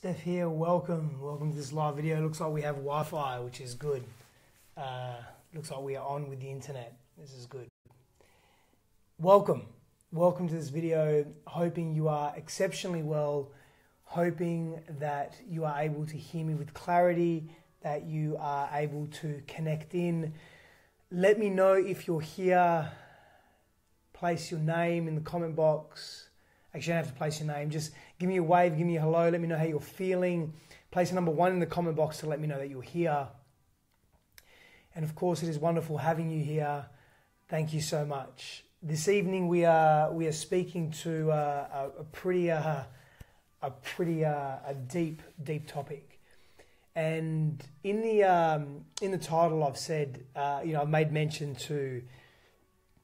Steph here, welcome to this live video. Looks like we have Wi-Fi, which is good. Looks like we are on with the internet. This is good. Welcome to this video. Hoping you are exceptionally well. Hoping that you are able to hear me with clarity, that you are able to connect in. Let me know if you're here. Place your name in the comment box. Actually, you don't have to place your name. Just give me a wave, give me a hello. Let me know how you're feeling. Place a number 1 in the comment box to let me know that you're here. And of course, it is wonderful having you here. Thank you so much. This evening, we are speaking to a pretty deep topic. And in the title, I've said, I've made mention to,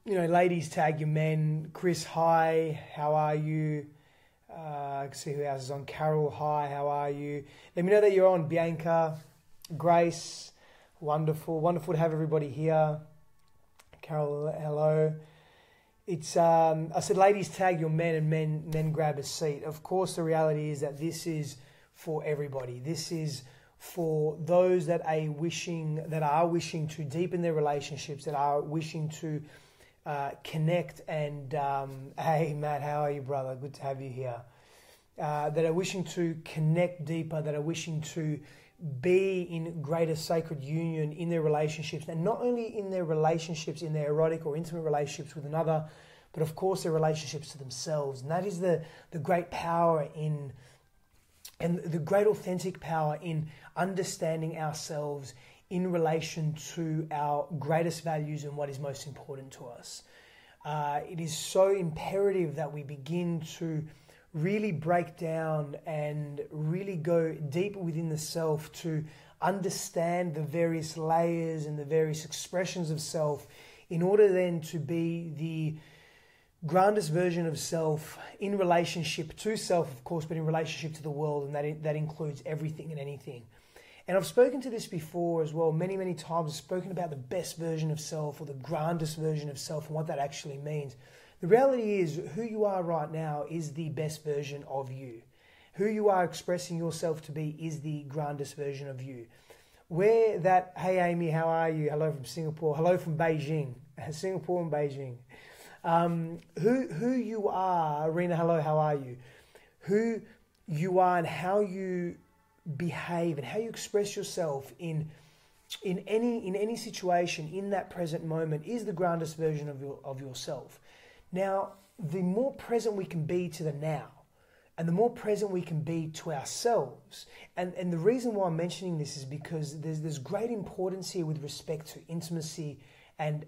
ladies, tag your men. Chris, hi, how are you? I can see who else is on. Carol, hi, how are you? Let me know that you're on. Bianca, Grace, wonderful to have everybody here. Carol, hello. It's I said, ladies, tag your men, and men grab a seat. Of course, the reality is that this is for everybody. This is for those that are wishing to deepen their relationships, that are wishing to connect and hey Matt, how are you, brother? Good to have you here. That are wishing to connect deeper, that are wishing to be in greater sacred union in their relationships, and not only in their relationships, in their erotic or intimate relationships with another, but of course their relationships to themselves. And that is the great power in, and the great authentic power in understanding ourselves in relation to our greatest values and what is most important to us. It is so imperative that we begin to really break down and really go deep within the self to understand the various layers and the various expressions of self, in order then to be the grandest version of self in relationship to self, of course, but in relationship to the world, and that includes everything and anything. And I've spoken to this before as well, many times. I've spoken about the best version of self, or the grandest version of self, and what that actually means. The reality is, who you are right now is the best version of you. Who you are expressing yourself to be is the grandest version of you. Where that, hey Amy, how are you? Hello from Singapore. Hello from Beijing. Singapore and Beijing. Who you are, Rena, hello, how are you? Who you are and how you behave and how you express yourself in any situation in that present moment is the grandest version of yourself. Now, the more present we can be to the now, and the more present we can be to ourselves, and the reason why I'm mentioning this is because there's great importance here with respect to intimacy and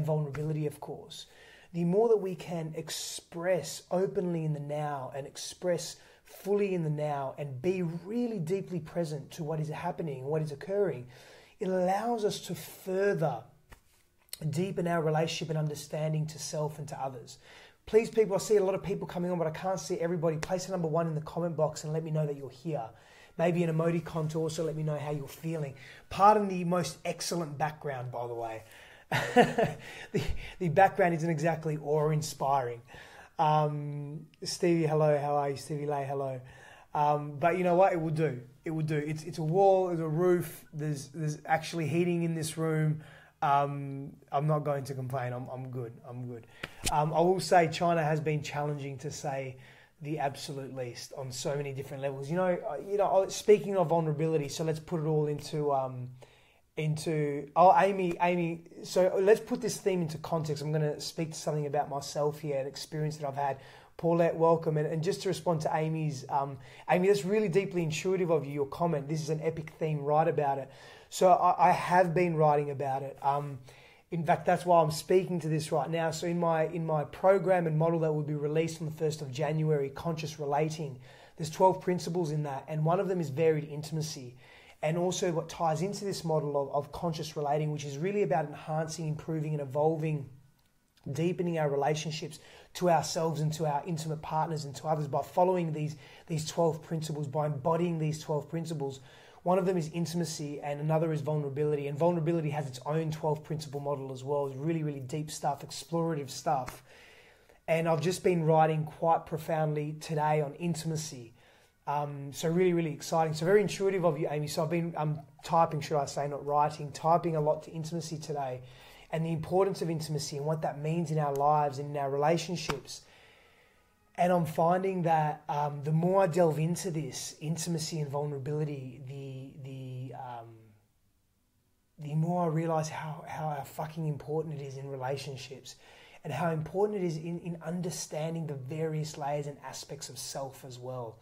vulnerability, of course. The more that we can express openly in the now and express fully in the now and be really deeply present to what is happening, what is occurring, it allows us to further deepen our relationship and understanding to self and to others. Please, people, I see a lot of people coming on, but I can't see everybody. Place a number 1 in the comment box and let me know that you're here. Maybe an emoticon to also let me know how you're feeling. Pardon the most excellent background, by the way. The background isn't exactly awe-inspiring. Stevie, hello. How are you? Stevie Lay, hello. But you know what? It will do. It will do. It's a wall, there's a roof. There's actually heating in this room. I'm not going to complain. I'm good. I will say China has been challenging, to say the absolute least, on so many different levels. Speaking of vulnerability, so let's put it all into Amy. So let's put this theme into context. I'm going to speak to something about myself here, an experience that I've had. Paulette, welcome. And just to respond to Amy's, Amy, that's really deeply intuitive of you, your comment. This is an epic theme, write about it. So I have been writing about it. In fact, that's why I'm speaking to this right now. So in my program and model that will be released on the 1st of January, Conscious Relating, there's 12 principles in that. And one of them is varied intimacy. And also what ties into this model of conscious relating, which is really about enhancing, improving and evolving, deepening our relationships to ourselves and to our intimate partners and to others by following these 12 principles, by embodying these 12 principles. One of them is intimacy and another is vulnerability. And vulnerability has its own 12 principle model as well. It's really deep stuff, explorative stuff. And I've just been writing quite profoundly today on intimacy. So really, really exciting. So very intuitive of you, Amy. So I've been typing, should I say, not writing, typing a lot to intimacy today, and the importance of intimacy and what that means in our lives and in our relationships. And I'm finding that the more I delve into this intimacy and vulnerability, the more I realize how fucking important it is in relationships, and how important it is in understanding the various layers and aspects of self as well.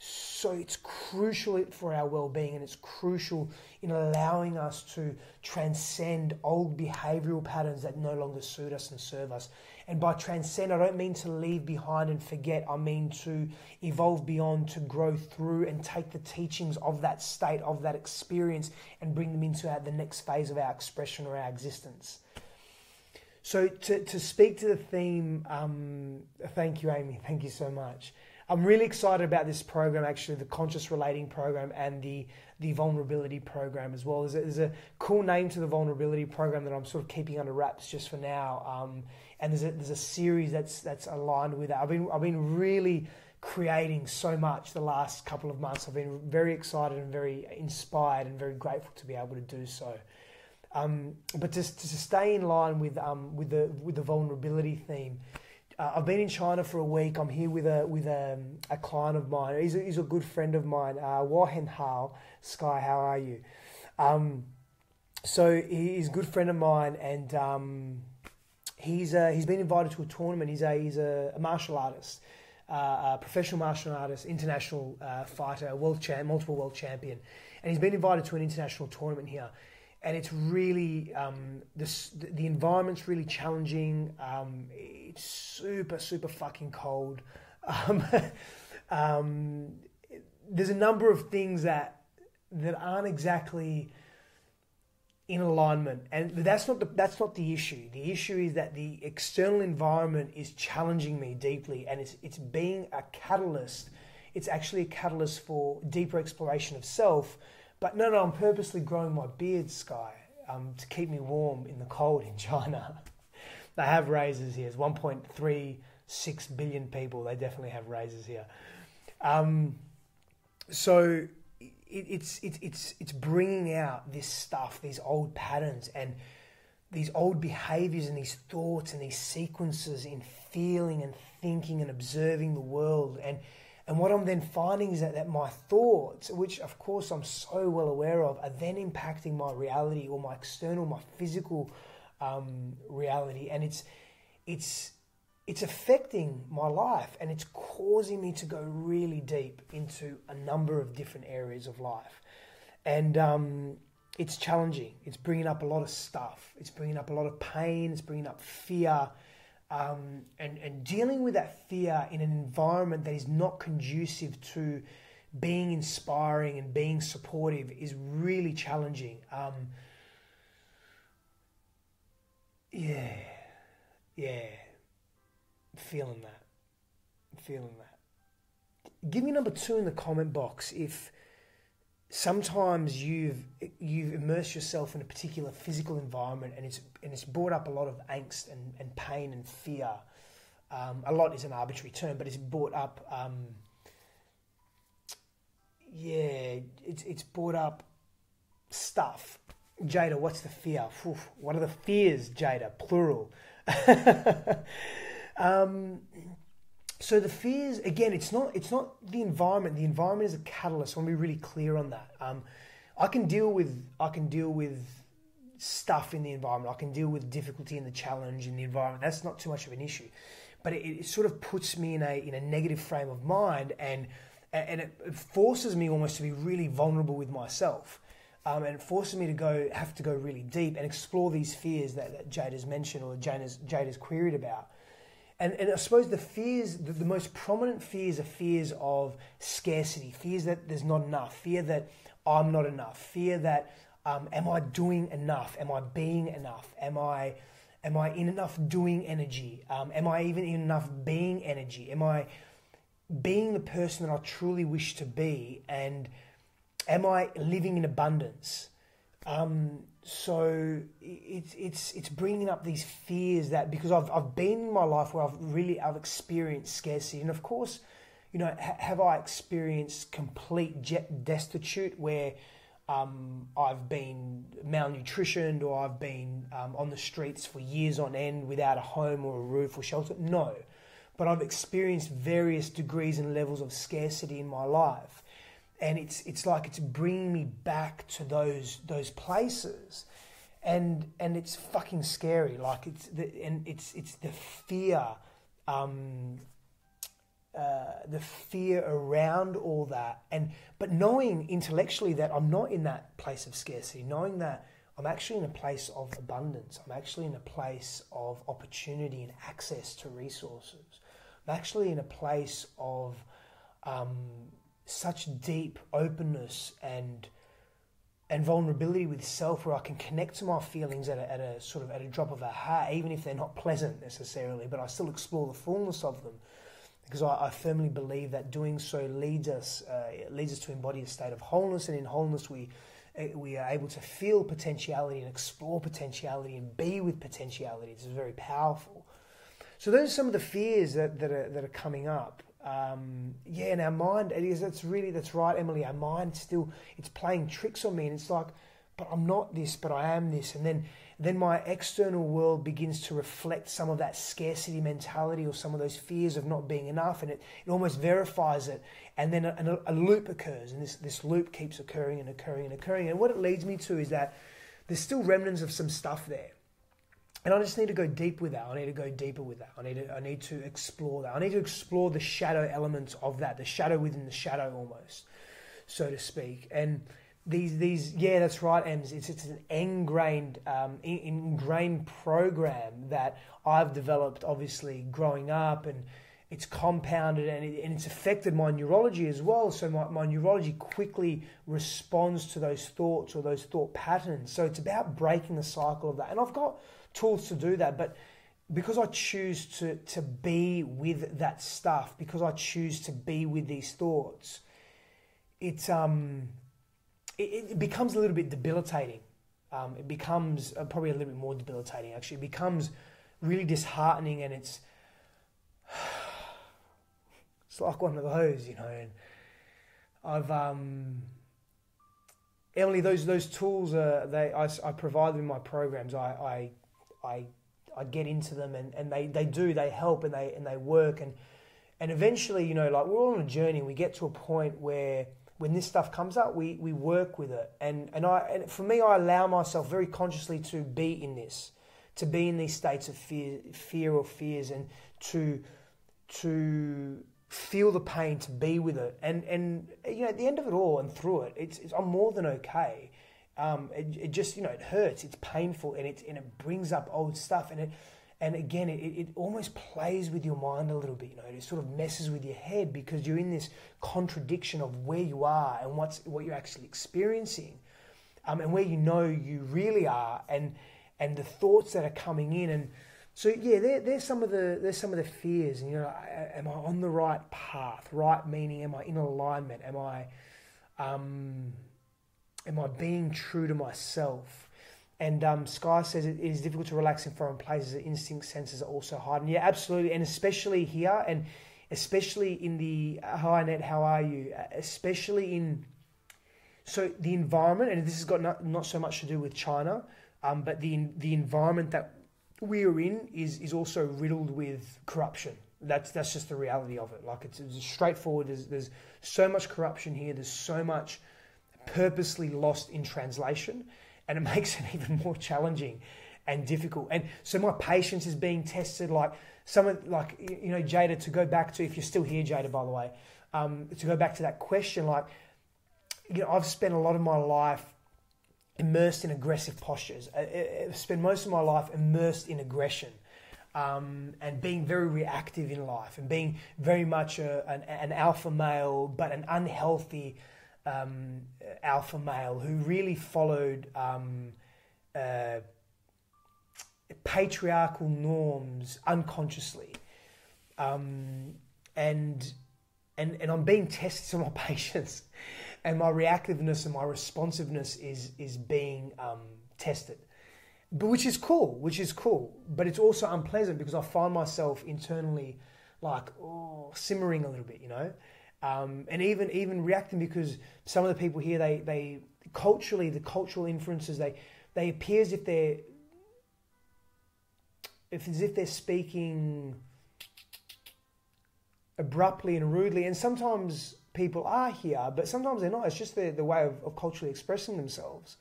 So it's crucial for our well-being, and it's crucial in allowing us to transcend old behavioural patterns that no longer suit us and serve us. And by transcend, I don't mean to leave behind and forget. I mean to evolve beyond, to grow through and take the teachings of that state, of that experience, and bring them into the next phase of our expression or our existence. So to speak to the theme, thank you, Amy. Thank you so much. I'm really excited about this program, actually, the Conscious Relating program and the Vulnerability program as well. There's a cool name to the Vulnerability program that I'm sort of keeping under wraps just for now. And there's a series that's aligned with that. I've been really creating so much the last couple of months. I've been very excited and very inspired and very grateful to be able to do so. But to stay in line with the vulnerability theme. I've been in China for a week. I'm here with a client of mine. He's a good friend of mine. Wahen Hao, Sky, how are you? So he's a good friend of mine, and he's been invited to a tournament. He's a martial artist, a professional martial artist, international fighter, multiple world champion, and he's been invited to an international tournament here. And it's really, the environment's really challenging. It's super, super fucking cold. There's a number of things that aren't exactly in alignment, and that's not the issue. The issue is that the external environment is challenging me deeply, and it's being a catalyst. It's actually a catalyst for deeper exploration of self. But no, I'm purposely growing my beard, Sky, to keep me warm in the cold in China. They have razors here. It's 1.36 billion people. They definitely have razors here. So it's bringing out this stuff, these old patterns and these old behaviors and these thoughts and these sequences in feeling and thinking and observing the world. And what I'm then finding is that my thoughts, which of course I'm so well aware of, are then impacting my reality or my external, my physical reality. And it's affecting my life, and it's causing me to go really deep into a number of different areas of life. And it's challenging. It's bringing up a lot of stuff. It's bringing up a lot of pain. It's bringing up fear. And dealing with that fear in an environment that is not conducive to being inspiring and being supportive is really challenging. Feeling that. Give me number 2 in the comment box if sometimes you've immersed yourself in a particular physical environment and it's brought up a lot of angst and pain and fear. A lot is an arbitrary term, but it's brought up it's brought up stuff. Jada, what's the fear? What are the fears, Jada? Plural. So the fears, again, it's not the environment. The environment is a catalyst. I want to be really clear on that. I can deal with stuff in the environment. I can deal with difficulty and the challenge in the environment. That's not too much of an issue. But it sort of puts me in a negative frame of mind, and it forces me almost to be really vulnerable with myself. And it forces me to have to go really deep and explore these fears that Jada's mentioned or Jada's queried about. And I suppose the fears, the most prominent fears are fears of scarcity, fears that there's not enough, fear that I'm not enough, fear that am I doing enough? Am I being enough? Am I in enough doing energy? Am I even in enough being energy? Am I being the person that I truly wish to be? And am I living in abundance? So it's bringing up these fears that, because I've been in my life where I've experienced scarcity, and of course, have I experienced complete destitute where I've been malnutritioned, or I've been on the streets for years on end without a home or a roof or shelter? No. But I've experienced various degrees and levels of scarcity in my life. And it's like it's bringing me back to those places. And it's fucking scary. Like it's the fear, around all that, but knowing intellectually that I'm not in that place of scarcity, knowing that I'm actually in a place of abundance, I'm actually in a place of opportunity and access to resources. I'm actually in a place of such deep openness and vulnerability with self, where I can connect to my feelings at a drop of a hat, even if they're not pleasant necessarily, but I still explore the fullness of them, because I firmly believe that doing so leads us to embody a state of wholeness, and in wholeness we are able to feel potentiality and explore potentiality and be with potentiality. It's very powerful. So those are some of the fears that are coming up. And our mind, that's right, Emily. Our mind it's playing tricks on me, and it's like, but I'm not this, but I am this. And then my external world begins to reflect some of that scarcity mentality or some of those fears of not being enough, and it almost verifies it. And then a loop occurs, and this loop keeps occurring and occurring and occurring. And what it leads me to is that there's still remnants of some stuff there. And I just need to go deep with that. I need to go deeper with that. I need to explore that. I need to explore the shadow elements of that, the shadow within the shadow almost, so to speak. And these that's right, Ems. It's an ingrained program that I've developed, obviously, growing up, and it's compounded and it's affected my neurology as well. So my neurology quickly responds to those thoughts or those thought patterns. So it's about breaking the cycle of that. And I've got tools to do that, but because I choose to be with that stuff, because I choose to be with these thoughts, it becomes a little bit debilitating. It becomes probably a little bit more debilitating, actually. It becomes really disheartening, and it's like one of those, And I've Emily, those tools I provide them in my programs. I get into them, and they help, and they work, and eventually, like, we're all on a journey, and we get to a point where when this stuff comes up, we work with it, and for me, I allow myself very consciously to be in this, to be in these states of fear or fears, and to feel the pain, to be with it, and at the end of it all and through it, it's I'm more than okay. It just, it hurts, it's painful, and it brings up old stuff, and again, it almost plays with your mind a little bit, it sort of messes with your head, because you're in this contradiction of where you are and what you're actually experiencing, and where you really are, and the thoughts that are coming in. And so there's some of the fears, and am I on the right path? Right meaning, am I in alignment? Am I being true to myself? And Sky says it is difficult to relax in foreign places. The instinct senses are also heightened. Yeah, absolutely. And especially here, and especially in the... Hi, Annette, how are you? Especially in... So the environment, and this has got not so much to do with China, but the environment that we are in is also riddled with corruption. That's just the reality of it. Like, it's straightforward. There's so much corruption here. There's so much purposely lost in translation, and it makes it even more challenging and difficult. And so my patience is being tested. Like Jada, to go back to, if you're still here, Jada, by the way, to go back to that question, like, I've spent a lot of my life immersed in aggressive postures. I've spent most of my life immersed in aggression, and being very reactive in life, and being very much an alpha male, but an unhealthy alpha male who really followed patriarchal norms unconsciously, and I'm being tested, so my patience and my reactiveness and my responsiveness is being tested, but which is cool, but it's also unpleasant, because I find myself internally like simmering a little bit, and even reacting, because some of the people here, they culturally, the cultural influences, they appear as if they're speaking abruptly and rudely, and sometimes people are here, but sometimes they're not. It's just the way of culturally expressing themselves.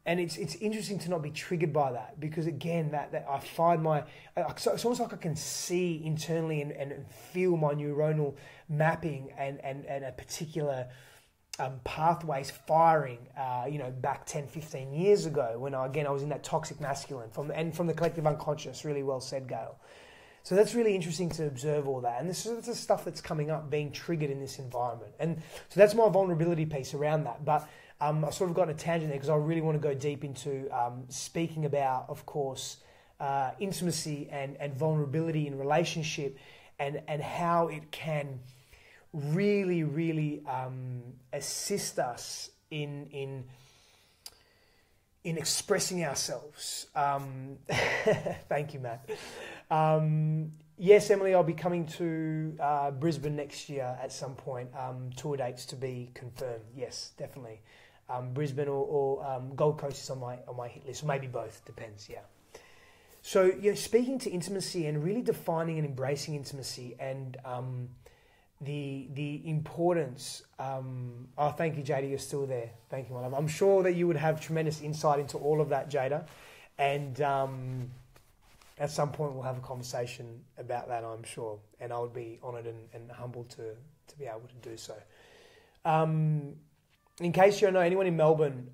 And it's interesting to not be triggered by that, because again, that I find it's almost like I can see internally and feel my neuronal mapping and a particular pathways firing, back 10, 15 years ago when I was in that toxic masculine from the collective unconscious. Really well said, Gail. So that's really interesting to observe all that. And this is the stuff that's coming up, being triggered in this environment. And so that's my vulnerability piece around that. But I sort of got on a tangent there because I really want to go deep into speaking about, of course, intimacy and vulnerability in relationship, and how it can really, really assist us in expressing ourselves. Thank you, Matt. Yes, Emily, I'll be coming to Brisbane next year at some point. Tour dates to be confirmed. Yes, definitely. Brisbane or Gold Coast is on my hit list, or maybe both, depends. Yeah. So speaking to intimacy and really defining and embracing intimacy, and the importance. Thank you, Jada. You're still there. Thank you, my love. I'm sure that you would have tremendous insight into all of that, Jada, and at some point we'll have a conversation about that, I'm sure, and I would be honoured and humbled to be able to do so. In case you don't know anyone in Melbourne,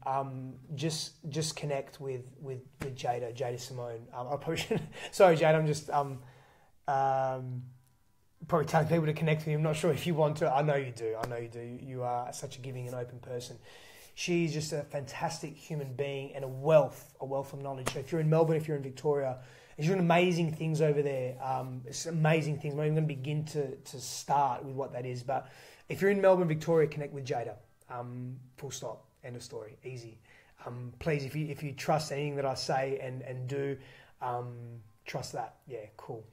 just connect with Jada Simone. I probably shouldn't, sorry, Jada. I'm just probably telling people to connect with you. I'm not sure if you want to. I know you do. You are such a giving and open person. She's just a fantastic human being and a wealth of knowledge. So if you're in Melbourne, if you're in Victoria, she's doing amazing things over there. It's amazing things. I'm not even going to begin to start with what that is. But if you're in Melbourne, Victoria, connect with Jada. Full stop. End of story. Easy. Please, if you trust anything that I say and do, trust that. Yeah, cool.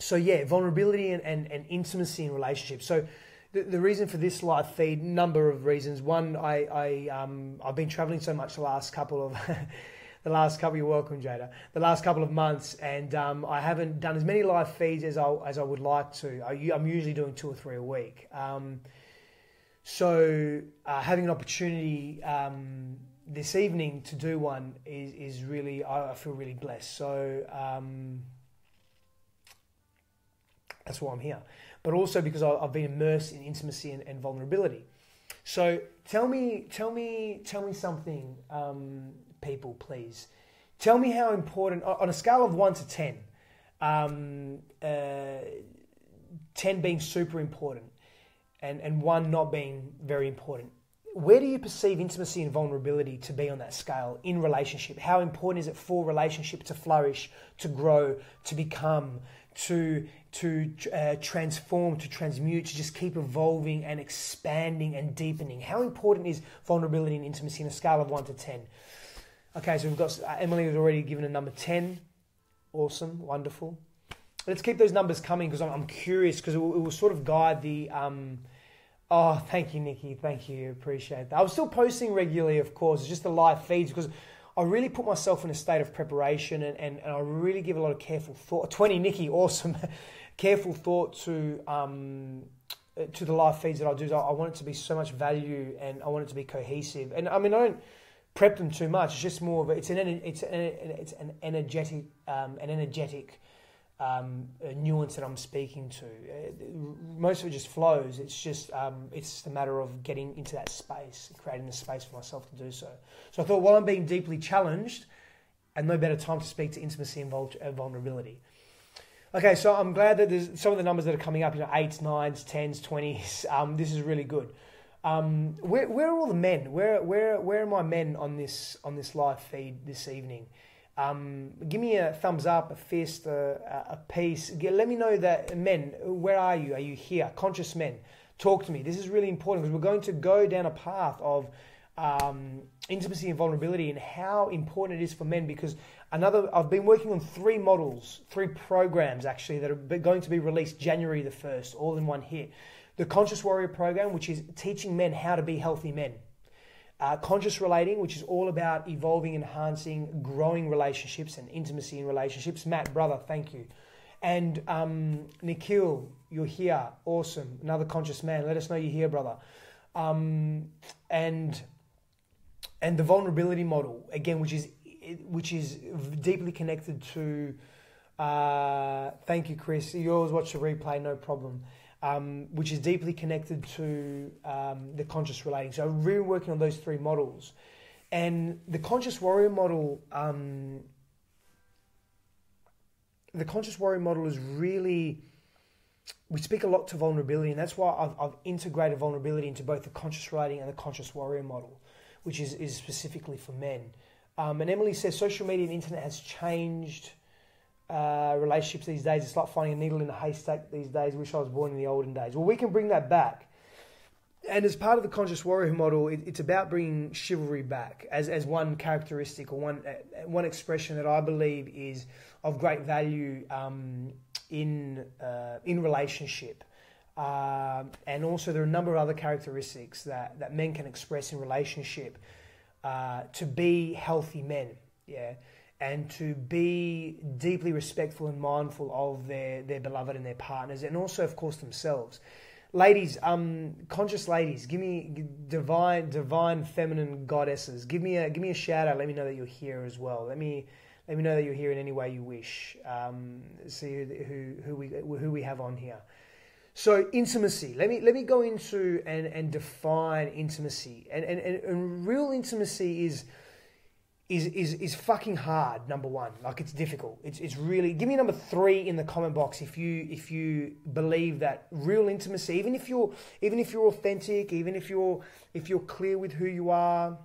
So yeah, vulnerability and intimacy in relationships. So the reason for this live feed, number of reasons. One, I've been traveling so much the last couple of you're welcome, Jada. The last couple of months, and I haven't done as many live feeds as I would like to. I'm usually doing 2 or 3 a week. So having an opportunity this evening to do one is really, I feel really blessed. So that's why I'm here. But also because I've been immersed in intimacy and vulnerability. So tell me something, people, please. Tell me how important, on a scale of 1 to 10, 10 being super important and 1 not being very important. Where do you perceive intimacy and vulnerability to be on that scale in relationship? How important is it for relationship to flourish, to grow, to become, to transform, to transmute, to just keep evolving and expanding and deepening? How important is vulnerability and intimacy on a scale of 1 to 10? Okay, so we've got, Emily has already given a number 10. Awesome, wonderful. Let's keep those numbers coming because I'm curious, because it will sort of guide the... Oh, thank you, Nikki. Thank you. Appreciate that. I'm still posting regularly, of course. It's just the live feeds because I really put myself in a state of preparation and I really give a lot of careful thought. 20, Nikki, awesome. Careful thought to the live feeds that I'll do. I want it to be so much value and I want it to be cohesive. And I mean, I don't prep them too much. It's just more of it's an energetic nuance that I'm speaking to. Most of it just flows. It's just a matter of getting into that space, creating the space for myself to do so. So I thought, while I'm being deeply challenged, and no better time to speak to intimacy and vulnerability. Okay, so I'm glad that there's some of the numbers that are coming up, 8s, 9s, 10s, 20s. This is really good. Where are all the men? Where are my men on this live feed this evening? Give me a thumbs up, a fist, a peace. Let me know that, men, where are you? Are you here? Conscious men, talk to me. This is really important because we're going to go down a path of intimacy and vulnerability and how important it is for men, because I've been working on 3 models, 3 programs actually, that are going to be released January the 1st, all in one hit. The Conscious Warrior program, which is teaching men how to be healthy men. Conscious Relating, which is all about evolving, enhancing, growing relationships and intimacy in relationships. Matt, brother, thank you. And Nikhil, you're here. Awesome. Another conscious man. Let us know you're here, brother. And the vulnerability model, again, which is deeply connected to, thank you, Chris. You always watch the replay, no problem. Which is deeply connected to the conscious relating. So I'm really working on those 3 models. And the conscious warrior model, is really, we speak a lot to vulnerability, and that's why I've integrated vulnerability into both the conscious relating and the conscious warrior model, which is specifically for men. And Emily says, social media and internet has changed relationships these days. It's like finding a needle in a haystack these days. Wish I was born in the olden days. Well, we can bring that back. And as part of the conscious warrior model, it's about bringing chivalry back as one characteristic or one expression that I believe is of great value in relationship. And also there are a number of other characteristics that men can express in relationship to be healthy men, yeah, and to be deeply respectful and mindful of their beloved and their partners, and also, of course, themselves. Ladies, conscious ladies, give me divine feminine goddesses. Give me a shout out. Let me know that you're here as well. Let me know that you're here in any way you wish. See who we have on here. So intimacy. Let me go into and define intimacy. And real intimacy is fucking hard. Number one, like it's difficult. It's really. Give me number 3 in the comment box if you believe that real intimacy, even if you're authentic, even if you're clear with who you are,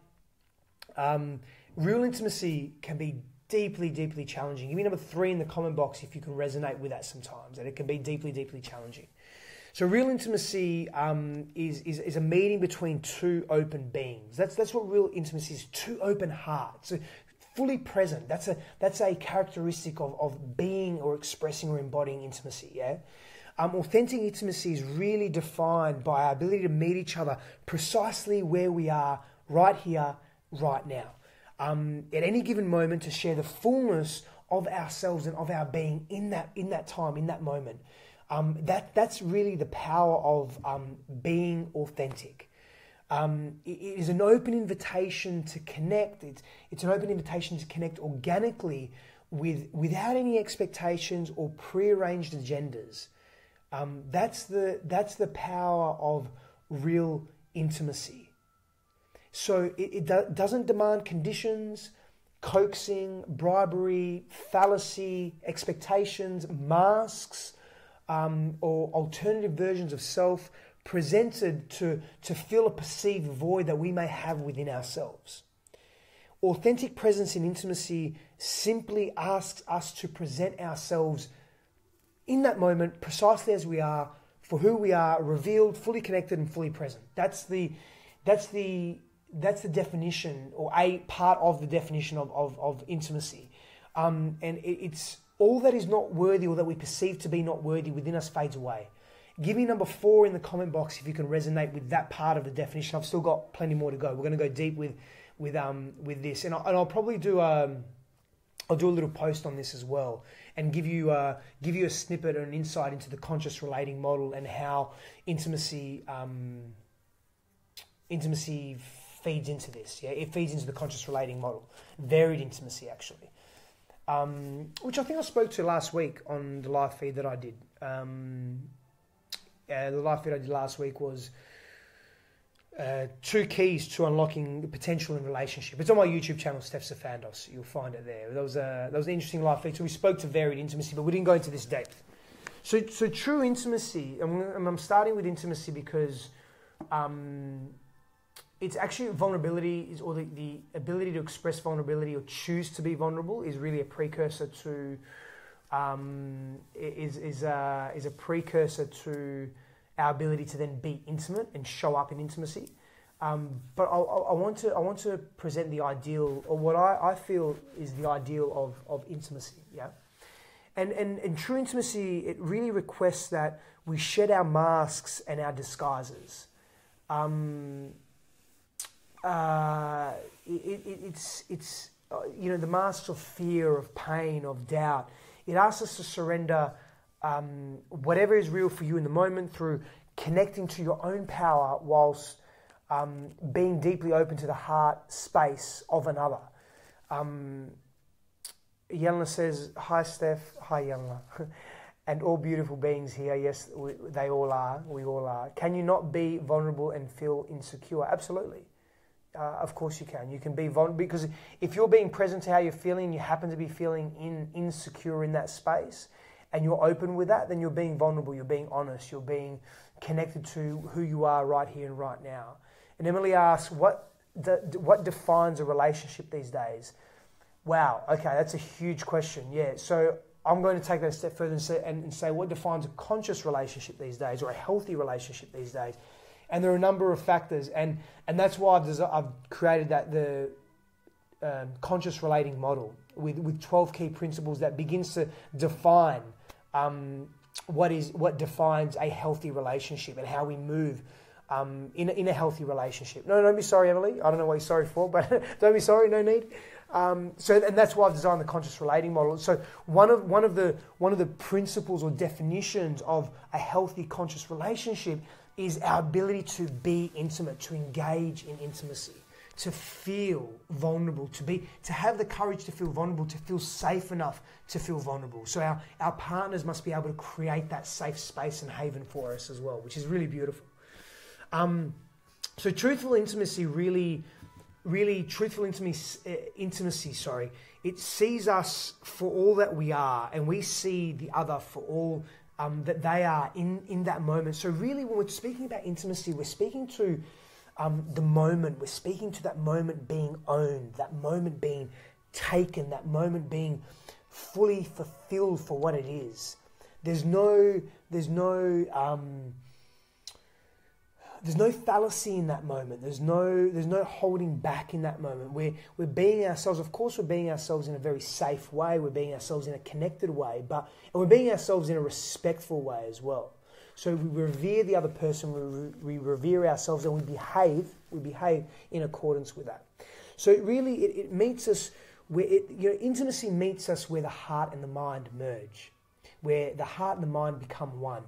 real intimacy can be deeply challenging. Give me number 3 in the comment box if you can resonate with that sometimes, that it can be deeply challenging. So real intimacy is a meeting between 2 open beings. That's what real intimacy is. 2 open hearts, so fully present. That's a characteristic of being or expressing or embodying intimacy. Yeah, authentic intimacy is really defined by our ability to meet each other precisely where we are, right here, right now. At any given moment, to share the fullness of ourselves and of our being in that time, in that moment. That's really the power of being authentic. It is an open invitation to connect. It's an open invitation to connect organically without any expectations or prearranged agendas. That's the power of real intimacy. So it doesn't demand conditions, coaxing, bribery, fallacy, expectations, masks, or alternative versions of self presented to fill a perceived void that we may have within ourselves. Authentic presence in intimacy simply asks us to present ourselves in that moment precisely as we are, for who we are, revealed, fully connected and fully present. That's the definition, or a part of the definition of intimacy. And it's all that is not worthy, or that we perceive to be not worthy within us, fades away. Give me number 4 in the comment box if you can resonate with that part of the definition. I've still got plenty more to go. We're going to go deep with this, and I'll probably do I'll do a little post on this as well, and give you a snippet or an insight into the conscious relating model and how intimacy feeds into this. Yeah, it feeds into the conscious relating model, varied intimacy actually. Which I think I spoke to last week on the live feed that I did. The live feed I did last week was 2 keys to unlocking the potential in relationship. It's on my YouTube channel, S.Sifandos. You'll find it there. That was an interesting live feed. So we spoke to varied intimacy, but we didn't go into this depth. So true intimacy, and I'm starting with intimacy because it's actually vulnerability, or the ability to express vulnerability or choose to be vulnerable is really a precursor to is a precursor to our ability to then be intimate and show up in intimacy. But I want to present the ideal, or what I feel is the ideal of intimacy. Yeah, and true intimacy, it really requests that we shed our masks and our disguises. It's the masks of fear, of pain, of doubt. It asks us to surrender whatever is real for you in the moment through connecting to your own power whilst being deeply open to the heart space of another. Yelena says, hi Steph, hi Yelena, and all beautiful beings here. Yes, they all are, we all are. Can you not be vulnerable and feel insecure? Absolutely. Of course you can. You can be vulnerable, because if you're being present to how you're feeling, you happen to be feeling insecure in that space, and you're open with that, then you're being vulnerable, you're being honest, you're being connected to who you are right here and right now. And Emily asks, what defines a relationship these days? Wow, okay, that's a huge question. Yeah, so I'm going to take that a step further and say what defines a conscious relationship these days, or a healthy relationship these days. And there are a number of factors, and that's why I've created the conscious relating model with 12 key principles that begins to define what defines a healthy relationship and how we move in a healthy relationship. No, don't be sorry, Emily. I don't know what you're sorry for, but don't be sorry. No need. And that's why I've designed the conscious relating model. So one of the principles or definitions of a healthy conscious relationship is our ability to be intimate, to engage in intimacy, to feel vulnerable, to have the courage to feel vulnerable, to feel safe enough to feel vulnerable. So our partners must be able to create that safe space and haven for us as well, which is really beautiful. So truthful intimacy, it sees us for all that we are, and we see the other for all that they are in that moment. So really, when we're speaking about intimacy, we're speaking to the moment. We're speaking to that moment being owned, that moment being taken, that moment being fully fulfilled for what it is. There's no fallacy in that moment. There's no holding back in that moment. We're being ourselves. Of course, we're being ourselves in a very safe way. We're being ourselves in a connected way, and we're being ourselves in a respectful way as well. So we revere the other person, we revere ourselves, and we behave in accordance with that. So it meets us where intimacy meets us where the heart and the mind merge, where the heart and the mind become one.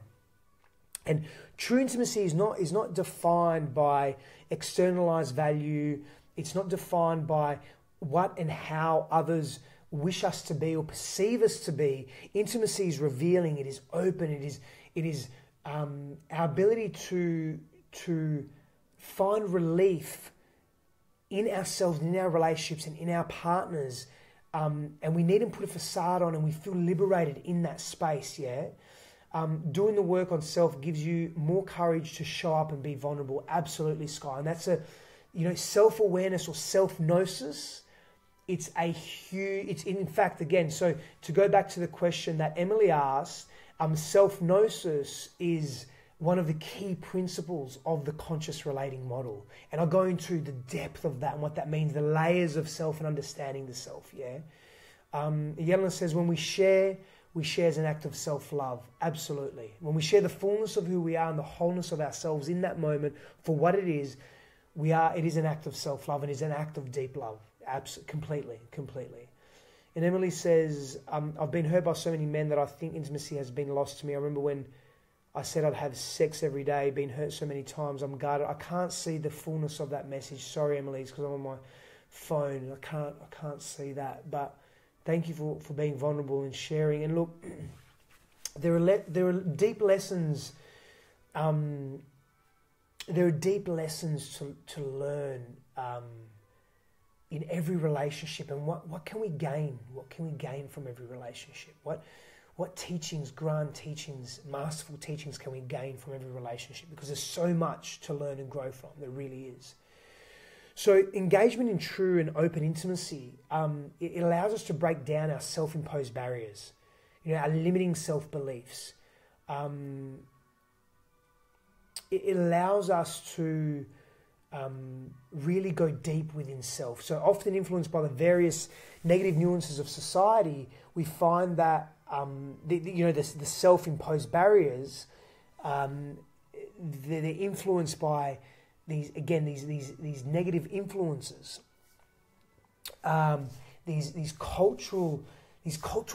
And true intimacy is not defined by externalized value. It's not defined by what and how others wish us to be or perceive us to be. Intimacy is revealing. It is open. It is our ability to find relief in ourselves, in our relationships, and in our partners. And we need to put a facade on, and we feel liberated in that space. Yeah. Doing the work on self gives you more courage to show up and be vulnerable. Absolutely, Sky. And that's self-awareness or self-gnosis. It's in fact, again, so to go back to the question that Emily asked, self-gnosis is one of the key principles of the conscious relating model. And I'll go into the depth of that and what that means, the layers of self and understanding the self, yeah? Yelena says, when we share as an act of self-love. Absolutely. When we share the fullness of who we are and the wholeness of ourselves in that moment for what it is, it is an act of self-love, and it is an act of deep love. Completely. And Emily says, I've been hurt by so many men that I think intimacy has been lost to me. I remember when I said I'd have sex every day, been hurt so many times, I'm guarded. I can't see the fullness of that message. Sorry, Emily, it's because I'm on my phone. I can't see that, but thank you for being vulnerable and sharing. And look, there are deep lessons. There are deep lessons to learn in every relationship. And what can we gain? What can we gain from every relationship? What teachings, grand teachings, masterful teachings can we gain from every relationship? Because there's so much to learn and grow from. There really is. So engagement in true and open intimacy, it allows us to break down our self-imposed barriers, our limiting self-beliefs. It allows us to really go deep within self. So often influenced by the various negative nuances of society, we find that the self-imposed barriers, they're influenced by these negative influences, these cultural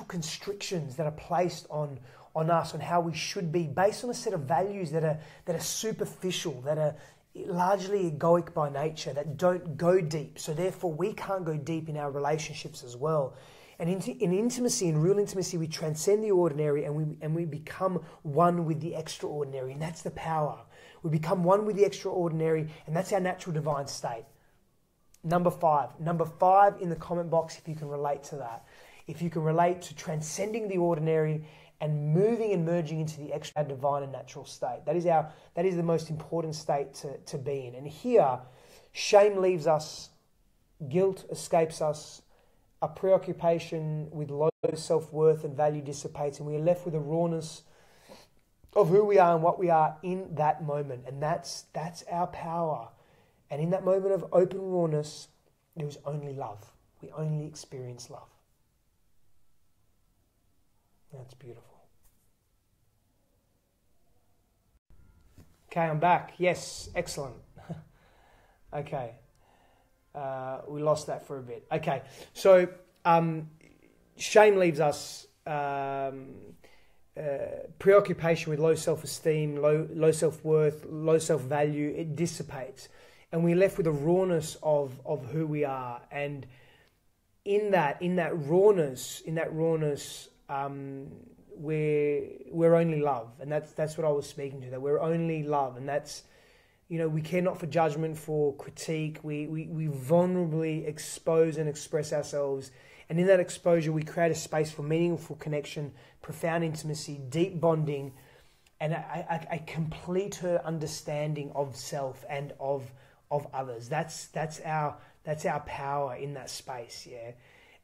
constrictions that are placed on us, on how we should be, based on a set of values that are superficial, that are largely egoic by nature, that don't go deep. So therefore we can't go deep in our relationships as well. And in intimacy, in real intimacy, we transcend the ordinary and we become one with the extraordinary. And that's the power. We become one with the extraordinary, and that's our natural divine state. Number five in the comment box, if you can relate to that. If you can relate to transcending the ordinary and moving and merging into the extra divine and natural state. That is the most important state to be in. And here, shame leaves us, guilt escapes us, a preoccupation with low self-worth and value dissipates, and we are left with a rawness of who we are and what we are in that moment. And that's our power. And in that moment of open rawness, there is only love. We only experience love. That's beautiful. Okay, I'm back. Yes, excellent. Okay. We lost that for a bit. Okay, so shame leaves us, preoccupation with low self-esteem, low self-worth, low self-value, it dissipates. And we're left with a rawness of who we are. And in that rawness, we're only love. And that's what I was speaking to, that we're only love. And that's, we care not for judgment, for critique. We vulnerably expose and express ourselves. And in that exposure, we create a space for meaningful connection, profound intimacy, deep bonding, and a completer understanding of self and of others. That's our power in that space, yeah.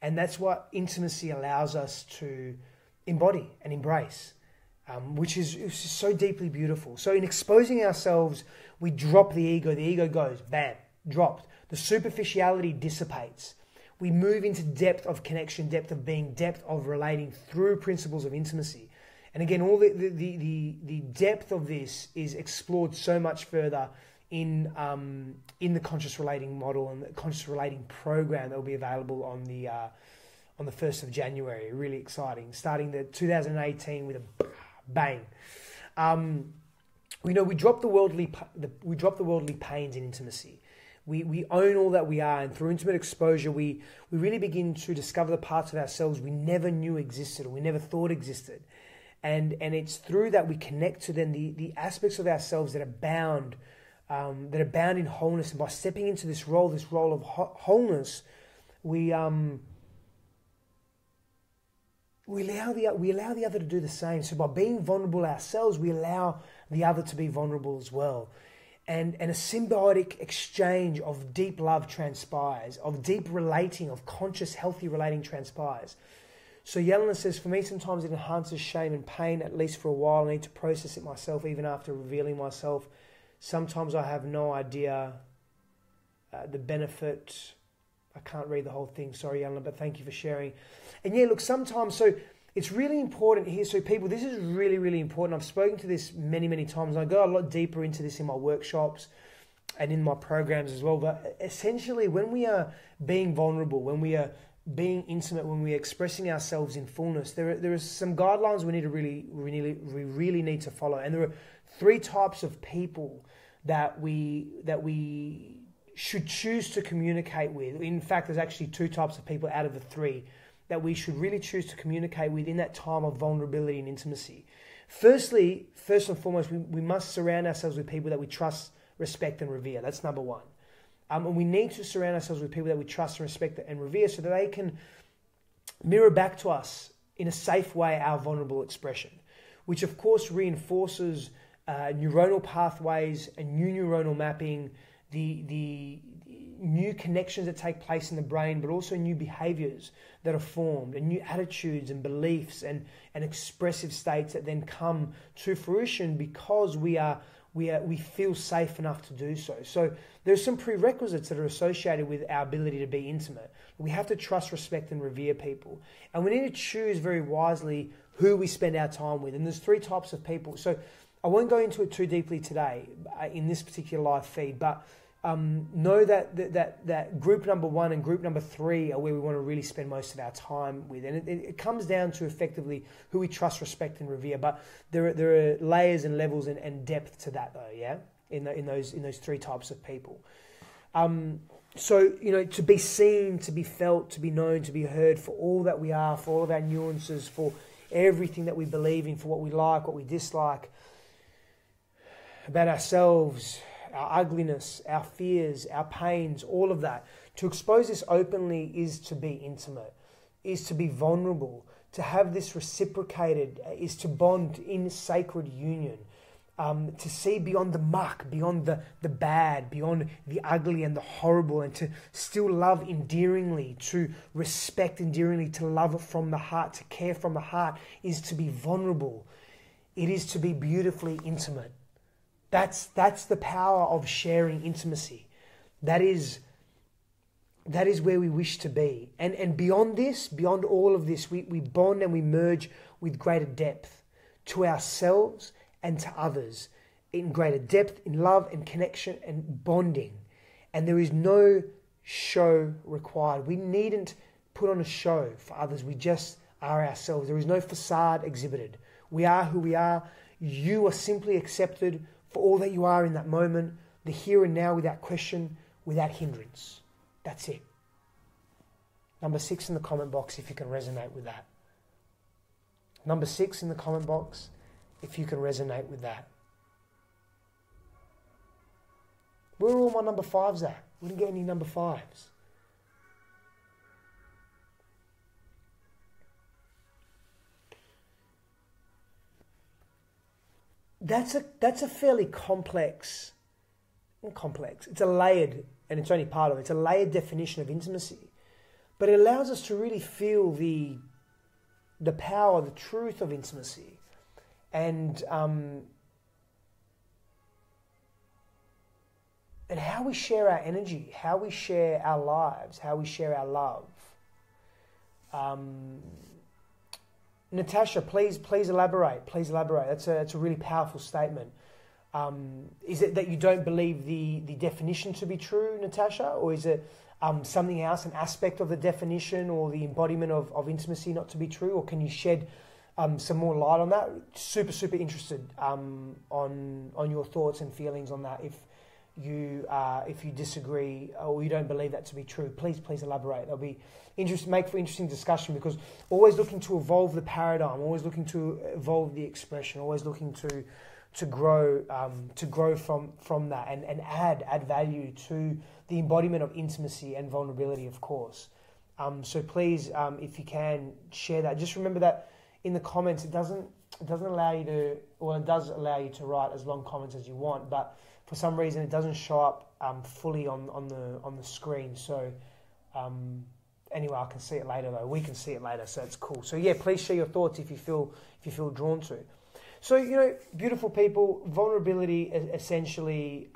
And that's what intimacy allows us to embody and embrace, which is so deeply beautiful. So in exposing ourselves, we drop the ego. The ego goes, bam, dropped. The superficiality dissipates. We move into depth of connection, depth of being, depth of relating through principles of intimacy. And again, all the depth of this is explored so much further in the conscious relating model and the conscious relating program that will be available on the 1st of January. Really exciting. Starting the 2018 with a bang. We drop the worldly pains in intimacy. We own all that we are, and through intimate exposure, we really begin to discover the parts of ourselves we never knew existed or we never thought existed. And it's through that we connect to then the aspects of ourselves that are bound in wholeness. And by stepping into this role of wholeness, we allow the other to do the same. So by being vulnerable ourselves, we allow the other to be vulnerable as well. And a symbiotic exchange of deep love transpires, of deep relating, of conscious, healthy relating transpires. So Yelena says, for me, sometimes it enhances shame and pain, at least for a while. I need to process it myself, even after revealing myself. Sometimes I have no idea the benefit. I can't read the whole thing, sorry, Yelena, but thank you for sharing. And yeah, look, sometimes, so it's really important here. So people, this is really, really important. I've spoken to this many, many times. I go a lot deeper into this in my workshops and in my programs as well. But essentially, when we are being vulnerable, when we are being intimate, when we are expressing ourselves in fullness, there are some guidelines we really need to follow. And there are 3 types of people that we should choose to communicate with. In fact, there's actually 2 types of people out of the 3 that we should really choose to communicate with in that time of vulnerability and intimacy. First and foremost, we must surround ourselves with people that we trust, respect, and revere. That's number 1. And we need to surround ourselves with people that we trust and respect and revere so that they can mirror back to us in a safe way our vulnerable expression, which of course reinforces neuronal pathways and new neuronal mapping, the new connections that take place in the brain, but also new behaviors that are formed, and new attitudes and beliefs and expressive states that then come to fruition because we feel safe enough to do so. So there's some prerequisites that are associated with our ability to be intimate. We have to trust, respect, and revere people. And we need to choose very wisely who we spend our time with. And there's 3 types of people. So I won't go into it too deeply today in this particular live feed, but know that group number 1 and group number 3 are where we want to really spend most of our time with. And it comes down to effectively who we trust, respect, and revere. But there are layers and levels and depth to that, though, yeah, in those 3 types of people. So, to be seen, to be felt, to be known, to be heard for all that we are, for all of our nuances, for everything that we believe in, for what we like, what we dislike, about ourselves, our ugliness, our fears, our pains, all of that. To expose this openly is to be intimate, is to be vulnerable, to have this reciprocated, is to bond in sacred union, to see beyond the muck, beyond the bad, beyond the ugly and the horrible, and to still love endearingly, to respect endearingly, to love from the heart, to care from the heart, is to be vulnerable. It is to be beautifully intimate. That's the power of sharing intimacy. That is where we wish to be. And beyond this, beyond all of this, we bond and we merge with greater depth to ourselves and to others, in greater depth, in love and connection and bonding. And there is no show required. We needn't put on a show for others. We just are ourselves. There is no facade exhibited. We are who we are. You are simply accepted for all that you are in that moment, the here and now, without question, without hindrance. That's it. Number 6 in the comment box if you can resonate with that. Number 6 in the comment box if you can resonate with that. Where are all my number 5s at? We didn't get any number 5s. That's a fairly complex, it's a layered, and it's only part of it, it's a layered definition of intimacy. But it allows us to really feel the power, the truth of intimacy. And how we share our energy, how we share our lives, how we share our love. Natasha, please elaborate. Please elaborate. That's a really powerful statement. Is it that you don't believe the definition to be true, Natasha, or is it something else, an aspect of the definition or the embodiment of intimacy not to be true? Or can you shed some more light on that? Super interested on your thoughts and feelings on that. If you disagree or you don't believe that to be true, please elaborate. That'll be make for interesting discussion, because always looking to evolve the paradigm, always looking to evolve the expression, always looking to grow from that and add value to the embodiment of intimacy and vulnerability, of course. So please, if you can, share that. Just remember that in the comments, it doesn't allow you to, well, it does allow you to write as long comments as you want, but for some reason it doesn't show up fully on the screen. So anyway, I can see it later though. We can see it later, so it's cool. So yeah, please share your thoughts if you feel drawn to. So, beautiful people, vulnerability essentially,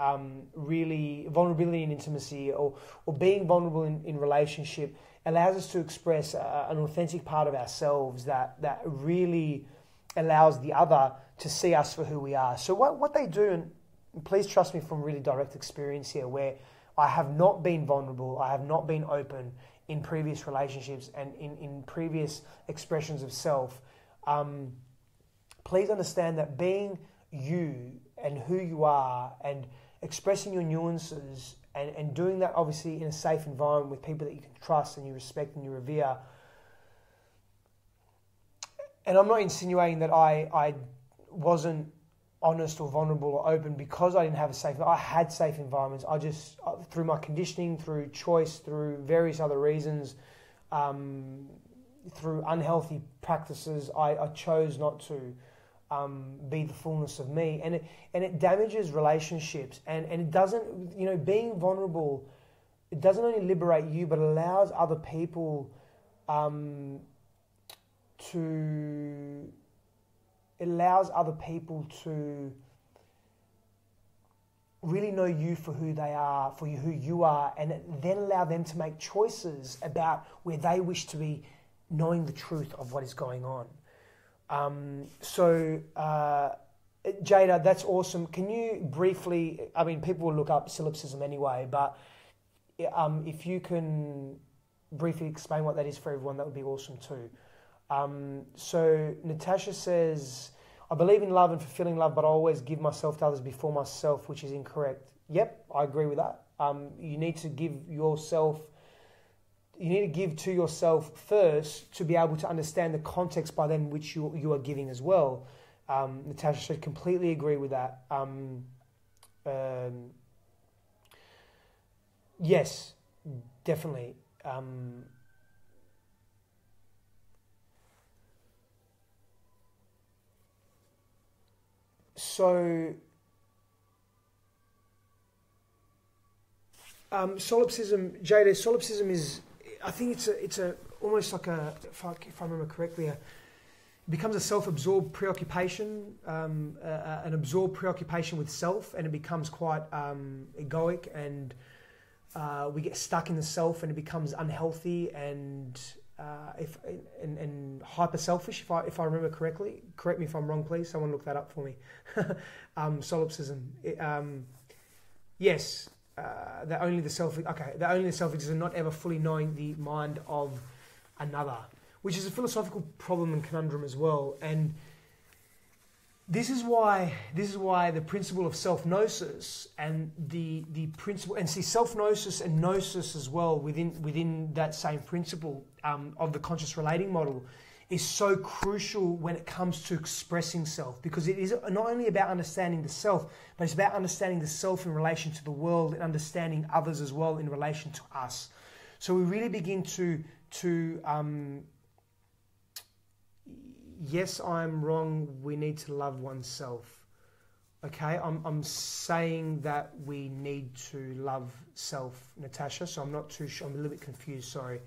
really vulnerability in intimacy or being vulnerable in relationship allows us to express an authentic part of ourselves that really allows the other to see us for who we are. So what they do, and please trust me from really direct experience here, where I have not been vulnerable, I have not been open in previous relationships and in previous expressions of self, please understand that being you and who you are and expressing your nuances and doing that obviously in a safe environment with people that you can trust and you respect and you revere. And I'm not insinuating that I wasn't honest or vulnerable or open because I didn't have a safe. I had safe environments. I just, through my conditioning, through choice, through various other reasons, through unhealthy practices, I chose not to be the fullness of me, and it damages relationships, and it doesn't, being vulnerable it doesn't only liberate you, but allows other people to really know you for who they are, for who you are, and then allow them to make choices about where they wish to be, knowing the truth of what is going on. Jada, that's awesome. Can you briefly, I mean, people will look up solipsism anyway, but if you can briefly explain what that is for everyone, that would be awesome too. So Natasha says, I believe in love and fulfilling love, but I always give myself to others before myself, which is incorrect. Yep, I agree with that. You need to give to yourself first to be able to understand the context by then which you are giving as well. Natasha should completely agree with that. Yes, definitely. So, solipsism, Jada, solipsism is, I think it's a almost like a, if I remember correctly, it becomes a self-absorbed preoccupation, an absorbed preoccupation with self, and it becomes quite egoic, and we get stuck in the self, and it becomes unhealthy and hyper selfish. If I remember correctly, correct me if I'm wrong, please. Someone look that up for me. Solipsism. Yes. That only the self exists and not ever fully knowing the mind of another, which is a philosophical problem and conundrum as well. And this is why the principle of self-gnosis and the principle, and see, self-gnosis and gnosis as well within that same principle of the conscious relating model is so crucial when it comes to expressing self, because it is not only about understanding the self, but it's about understanding the self in relation to the world and understanding others as well in relation to us. So we really begin to yes, I'm wrong, we need to love oneself. Okay, I'm saying that we need to love self, Natasha, so I'm not too sure, I'm a little bit confused, sorry.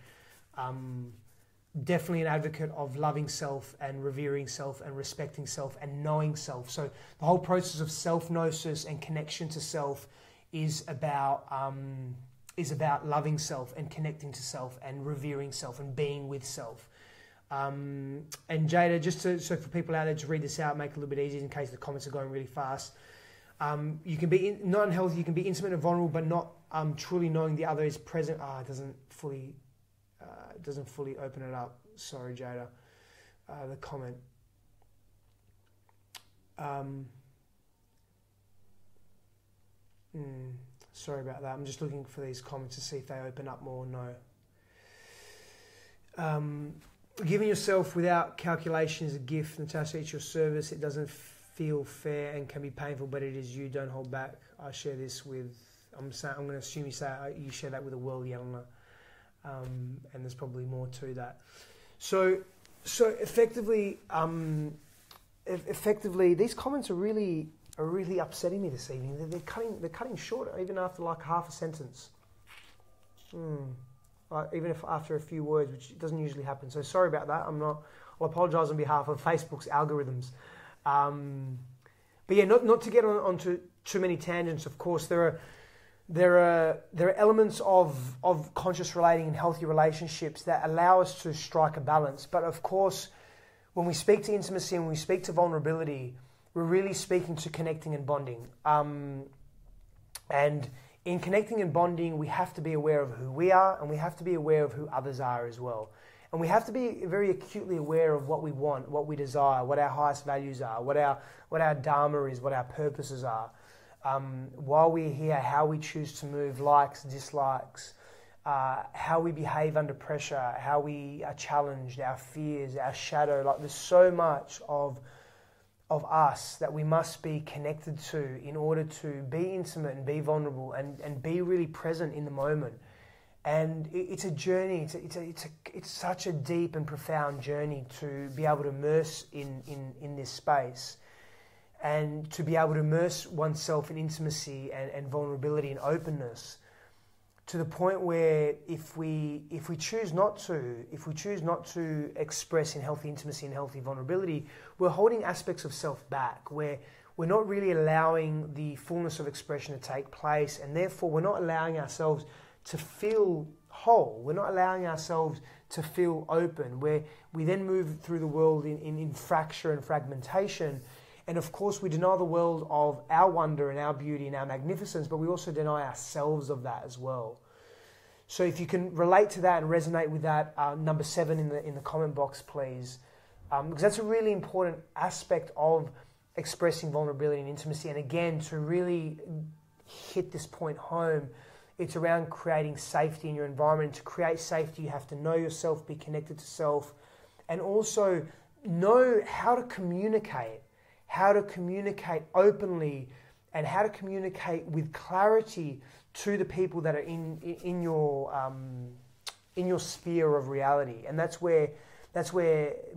Definitely an advocate of loving self and revering self and respecting self and knowing self. So the whole process of self-gnosis and connection to self is about loving self and connecting to self and revering self and being with self. And Jada, so for people out there to read this out, make it a little bit easier in case the comments are going really fast. You can be not unhealthy, you can be intimate and vulnerable, but not truly knowing the other is present. It doesn't fully open it up. Sorry, Jada. The comment. Sorry about that. I'm just looking for these comments to see if they open up more. No. Giving yourself without calculation is a gift, Natasha. It's your service. It doesn't feel fair and can be painful, but it is you. Don't hold back. I share this with. I'm going to assume you share that with a worldly element. And there's probably more to that. So effectively, these comments are really upsetting me this evening. They're cutting short, even after like half a sentence. Even if after a few words, which doesn't usually happen. So sorry about that. I'll apologise on behalf of Facebook's algorithms. But yeah, not to get onto too many tangents. Of course, there are elements of conscious relating and healthy relationships that allow us to strike a balance. But of course, when we speak to intimacy and when we speak to vulnerability, we're really speaking to connecting and bonding. And in connecting and bonding, we have to be aware of who we are, and we have to be aware of who others are as well. And we have to be very acutely aware of what we want, what we desire, what our highest values are, what our dharma is, what our purposes are. While we're here, how we choose to move, likes, dislikes, how we behave under pressure, how we are challenged, our fears, our shadow. Like, there's so much of us that we must be connected to in order to be intimate and be vulnerable and be really present in the moment. And it's a journey. It's such a deep and profound journey to be able to immerse in this space, and to be able to immerse oneself in intimacy and vulnerability and openness. to the point where if we choose not to express in healthy intimacy and healthy vulnerability, we're holding aspects of self back, where we're not really allowing the fullness of expression to take place, and therefore we're not allowing ourselves to feel whole. We're not allowing ourselves to feel open, where we then move through the world in fracture and fragmentation. And of course, we deny the world of our wonder and our beauty and our magnificence, but we also deny ourselves of that as well. So if you can relate to that and resonate with that, number 7 in the comment box, please. Because that's a really important aspect of expressing vulnerability and intimacy. And again, to really hit this point home, it's around creating safety in your environment. And to create safety, you have to know yourself, be connected to self, and also know how to communicate openly, and how to communicate with clarity to the people that are in your sphere of reality. And that's where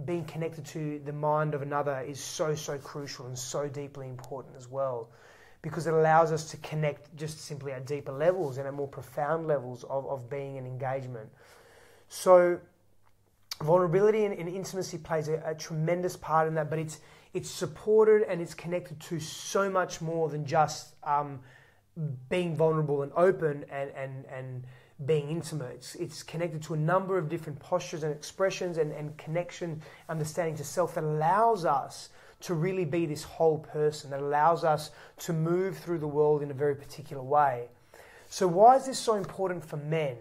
being connected to the mind of another is so crucial and so deeply important as well, because it allows us to connect just simply at deeper levels and at more profound levels of being and engagement. So vulnerability and intimacy plays a tremendous part in that, but it's supported and it's connected to so much more than just being vulnerable and open and being intimate. It's connected to a number of different postures and expressions and connection, understanding to self that allows us to really be this whole person, that allows us to move through the world in a very particular way. So why is this so important for men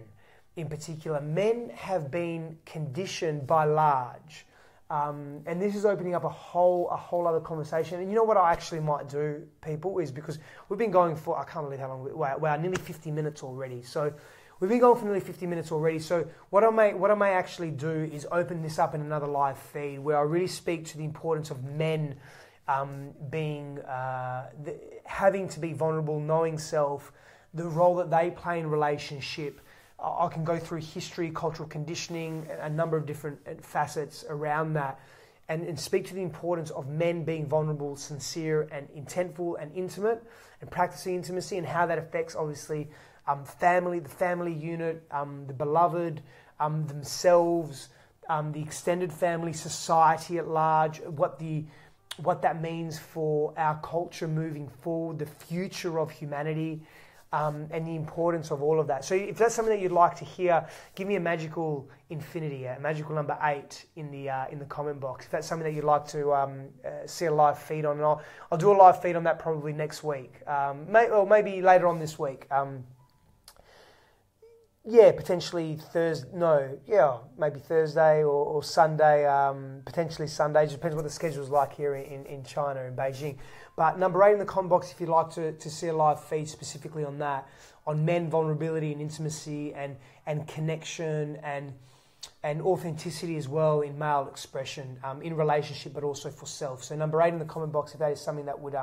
in particular? Men have been conditioned by large, and this is opening up a whole other conversation. And you know what I actually might do, people, is because we've been going for, I can't believe how long, wow, nearly 50 minutes already. So we've been going for nearly 50 minutes already. So what I may actually do is open this up in another live feed where I really speak to the importance of men having to be vulnerable, knowing self, the role that they play in relationship. I can go through history, cultural conditioning, a number of different facets around that, and speak to the importance of men being vulnerable, sincere, and intentful, and intimate, and practicing intimacy, and how that affects, obviously, family, the family unit, the beloved, themselves, the extended family, society at large, what that means for our culture moving forward, the future of humanity. And the importance of all of that. So if that's something that you'd like to hear, give me a magical infinity, a magical number 8 in the comment box. If that's something that you'd like to see a live feed on, and I'll do a live feed on that probably next week, or maybe later on this week. Potentially Thursday. No, maybe Thursday or Sunday. Potentially Sunday. Just depends what the schedule's like here in China, in Beijing. But number 8 in the comment box if you'd like to see a live feed specifically on that, on men, vulnerability and intimacy and connection and authenticity as well in male expression, in relationship but also for self. So number 8 in the comment box if that is something that would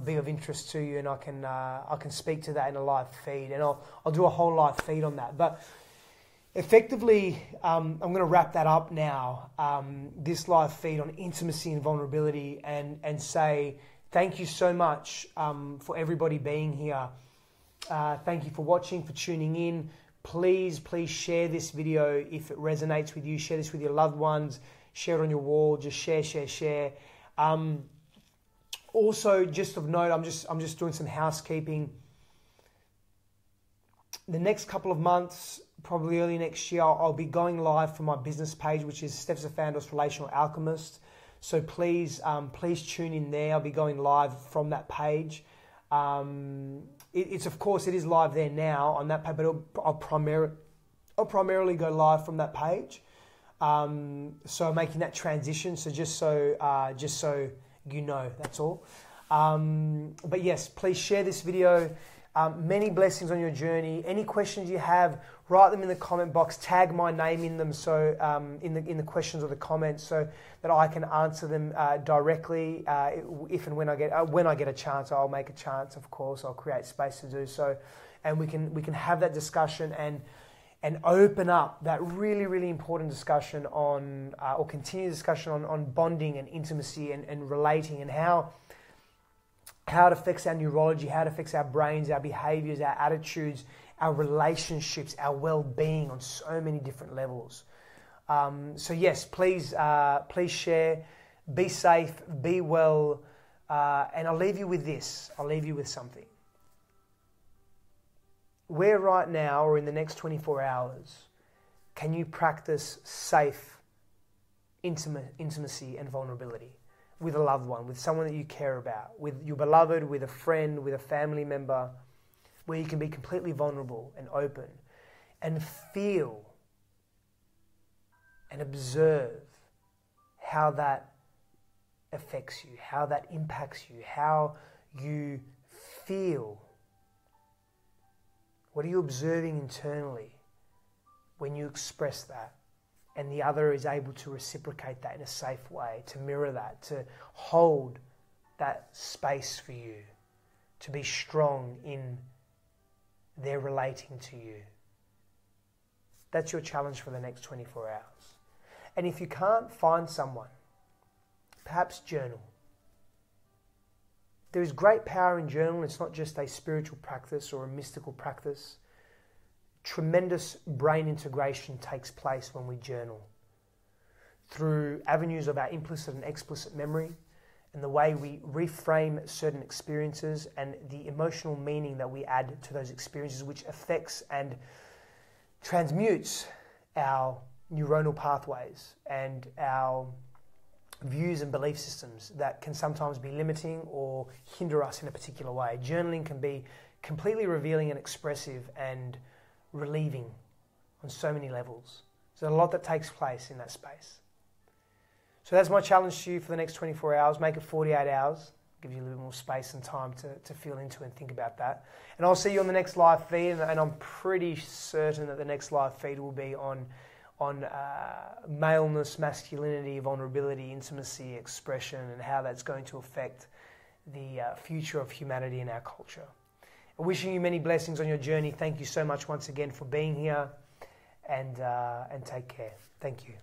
be of interest to you, and I can speak to that in a live feed, and I'll do a whole live feed on that. But effectively, I'm going to wrap that up now, this live feed on intimacy and vulnerability, and say thank you so much for everybody being here. Thank you for watching, for tuning in. Please share this video if it resonates with you. Share this with your loved ones. Share it on your wall. Just share. Also, just of note, I'm just doing some housekeeping. The next couple of months, probably early next year, I'll be going live from my business page, which is S.Sifandos Relational Alchemist. So please tune in there. I'll be going live from that page. It's of course it is live there now on that page, but I'll primarily go live from that page. So I'm making that transition. So just so you know, that's all. But yes, please share this video. Many blessings on your journey. Any questions you have, write them in the comment box. Tag my name in them, so in the questions or the comments, so that I can answer them directly. If and when I get a chance, I'll make a chance. Of course, I'll create space to do so, and we can have that discussion and open up that really important discussion on, or continue discussion on bonding and intimacy and relating, and how how it affects our neurology, how it affects our brains, our behaviors, our attitudes, our relationships, our well-being on so many different levels. So yes, please share, be safe, be well, and I'll leave you with this. I'll leave you with something. Where right now or in the next 24 hours can you practice safe intimacy and vulnerability with a loved one, with someone that you care about, with your beloved, with a friend, with a family member, where you can be completely vulnerable and open and feel and observe how that affects you, how that impacts you, how you feel. What are you observing internally when you express that? And the other is able to reciprocate that in a safe way, to mirror that, to hold that space for you, to be strong in their relating to you. That's your challenge for the next 24 hours. And if you can't find someone, perhaps journal. There is great power in journaling. It's not just a spiritual practice or a mystical practice. Tremendous brain integration takes place when we journal through avenues of our implicit and explicit memory and the way we reframe certain experiences and the emotional meaning that we add to those experiences, which affects and transmutes our neuronal pathways and our views and belief systems that can sometimes be limiting or hinder us in a particular way. Journaling can be completely revealing and expressive and relieving on so many levels. There's a lot that takes place in that space. So that's my challenge to you for the next 24 hours. Make it 48 hours. Give you a little more space and time to feel into and think about that. And I'll see you on the next live feed, and I'm pretty certain that the next live feed will be on maleness, masculinity, vulnerability, intimacy, expression, and how that's going to affect the future of humanity and our culture. Wishing you many blessings on your journey. Thank you so much once again for being here, and take care. Thank you.